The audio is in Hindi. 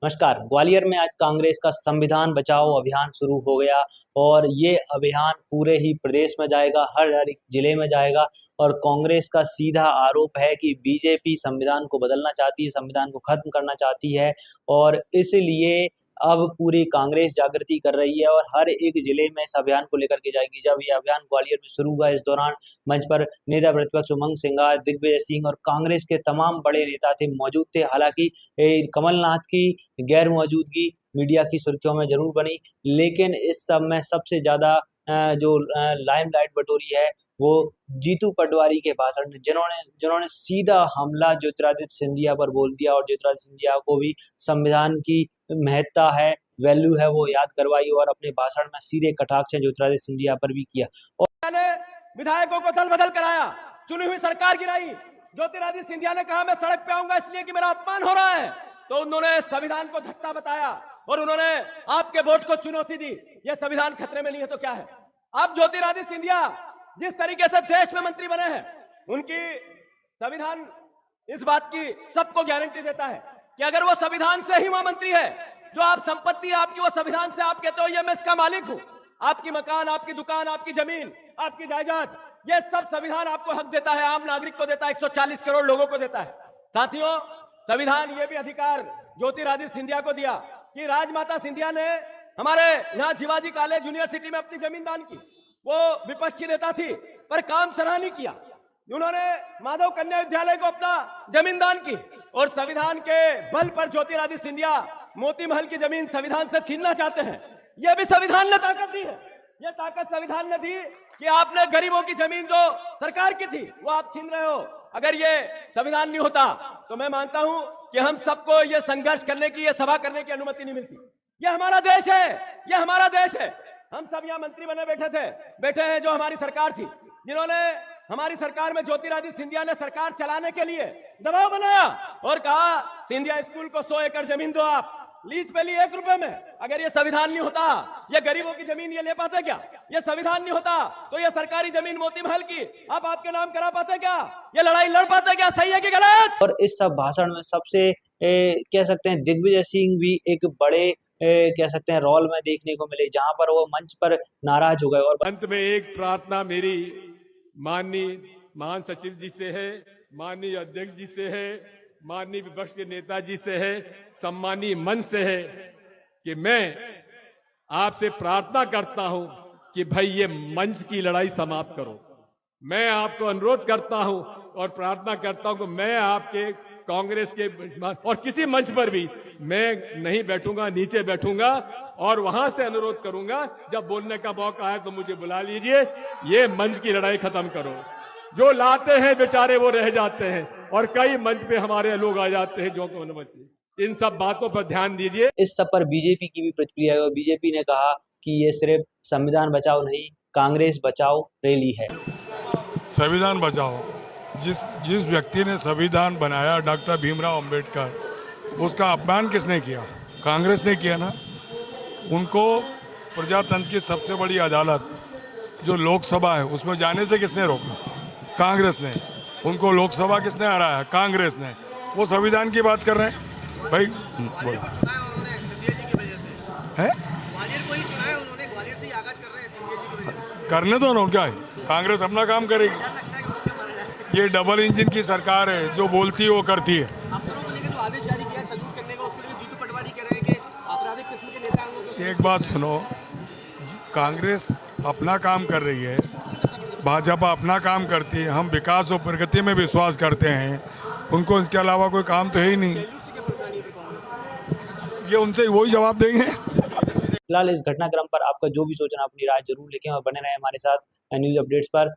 नमस्कार। ग्वालियर में आज कांग्रेस का संविधान बचाओ अभियान शुरू हो गया और ये अभियान पूरे ही प्रदेश में जाएगा, हर एक जिले में जाएगा और कांग्रेस का सीधा आरोप है कि बीजेपी संविधान को बदलना चाहती है, संविधान को खत्म करना चाहती है और इसलिए अब पूरी कांग्रेस जागृति कर रही है और हर एक जिले में इस अभियान को लेकर के जाएगी। जब ये अभियान ग्वालियर में शुरू हुआ, इस दौरान मंच पर नेता प्रतिपक्ष उमंग सिंगार, दिग्विजय सिंह और कांग्रेस के तमाम बड़े नेता थे, मौजूद थे। हालांकि कमलनाथ की गैर मौजूदगी मीडिया की सुर्खियों में ज़रूर बनी, लेकिन इस सब में सबसे ज़्यादा जो लाइमलाइट बटोरी है, वो जीतू पटवारी के भाषण में, जिन्होंने सीधा हमला ज्योतिरादित्य सिंधिया पर बोल दिया और ज्योतिरादित्य सिंधिया को भी संविधान की महत्ता है, वैल्यू है, वो याद करवाई और अपने भाषण में सीधे कटाक्ष ज्योतिरादित्य सिंधिया पर भी किया। और विधायकों को दल बदल कराया, चुनी हुई सरकार गिराई। ज्योतिरादित्य सिंधिया ने कहा मैं सड़क पे आऊंगा इसलिए कि मेरा अपमान हो रहा है, तो उन्होंने संविधान को धक्का बताया और उन्होंने आपके वोट को चुनौती दी। यह संविधान खतरे में नहीं है तो क्या है? अब ज्योतिरादित्य सिंधिया जिस तरीके से देश में मंत्री बने हैं, उनकी संविधान इस बात की सबको गारंटी देता है कि अगर वो संविधान से ही वहां मंत्री है, जो आप संपत्ति है आपकी वो संविधान से, आप कहते हो ये मैं इसका मालिक हूं, आपकी मकान, आपकी दुकान, आपकी जमीन, आपकी जायदाद, ये सब संविधान आपको हक देता है, आम नागरिक को देता है, 140 करोड़ लोगों को देता है। साथियों, संविधान ये भी अधिकार ज्योतिरादित्य सिंधिया को दिया कि राजमाता सिंधिया ने हमारे यहाँ शिवाजी कॉलेज यूनिवर्सिटी में अपनी जमीन दान की। वो विपक्ष की नेता थी पर काम सराहनीय किया। उन्होंने माधव कन्या विद्यालय को अपना जमीन दान की और संविधान के बल पर ज्योतिरादित्य सिंधिया मोती महल की जमीन संविधान से छीनना चाहते हैं। यह भी संविधान ने ताकत दी है। यह ताकत संविधान ने दी कि आपने गरीबों की जमीन जो सरकार की थी वो आप छीन रहे हो। अगर ये संविधान नहीं होता तो मैं मानता हूं कि हम सबको ये संघर्ष करने की, ये सभा करने की अनुमति नहीं मिलती। ये हमारा देश है, ये हमारा देश है। हम सब यहाँ मंत्री बने बैठे हैं जो हमारी सरकार थी, जिन्होंने हमारी सरकार में ज्योतिरादित्य सिंधिया ने सरकार चलाने के लिए दबाव बनाया और कहा सिंधिया स्कूल को 100 एकड़ जमीन दो, आप लीज पे ली 1 रुपए में। अगर ये संविधान नहीं होता, ये गरीबों की जमीन ये ले पाते क्या? ये संविधान नहीं होता तो ये सरकारी जमीन मोती महल की आप आपके नाम करा पाते क्या? ये लड़ाई लड़ पाते क्या? सही है कि गलत? और इस सब भाषण में सबसे कह सकते हैं दिग्विजय सिंह भी एक बड़े कह सकते हैं रोल में देखने को मिले, जहां पर वो मंच पर नाराज हो गए। और अंत में एक प्रार्थना मेरी माननीय महान सचिव जी से है, माननीय अध्यक्ष जी से है, माननीय विपक्ष के नेताजी से है, सम्मानीय मंच से है कि मैं आपसे प्रार्थना करता हूं कि भाई ये मंच की लड़ाई समाप्त करो। मैं आपको अनुरोध करता हूं और प्रार्थना करता हूं कि मैं आपके कांग्रेस के और किसी मंच पर भी मैं नहीं बैठूंगा, नीचे बैठूंगा और वहां से अनुरोध करूंगा जब बोलने का मौका आए तो मुझे बुला लीजिए। ये मंच की लड़ाई खत्म करो। जो लाते हैं बेचारे वो रह जाते हैं और कई मंच पे हमारे लोग आ जाते हैं जो अनुमति। इन सब बातों पर ध्यान दीजिए। इस सब पर बीजेपी की भी प्रतिक्रिया है। बीजेपी ने कहा कि ये सिर्फ संविधान बचाओ नहीं, कांग्रेस बचाओ रैली है। संविधान बचाओ, जिस व्यक्ति ने संविधान बनाया डॉक्टर भीमराव अंबेडकर, उसका अपमान किसने किया? कांग्रेस ने किया ना। उनको प्रजातंत्र की सबसे बड़ी अदालत जो लोकसभा है उसमें जाने से किसने रोका? कांग्रेस ने। उनको लोकसभा किसने हराया? कांग्रेस ने। वो संविधान की बात कर रहे हैं भाई। बोलो है करने दो ना, क्या है? कांग्रेस अपना काम करेगी। ये डबल इंजन की सरकार है, जो बोलती है वो करती है। एक बात सुनो, कांग्रेस अपना काम कर रही है, भाजपा अपना काम करती है। हम विकास और प्रगति में विश्वास करते हैं, उनको इसके अलावा कोई काम तो है ही नहीं। ये उनसे वही जवाब देंगे। फिलहाल इस घटनाक्रम पर आपका जो भी सोचना, अपनी राय जरूर लिखें और बने रहें हमारे साथ न्यूज अपडेट्स पर।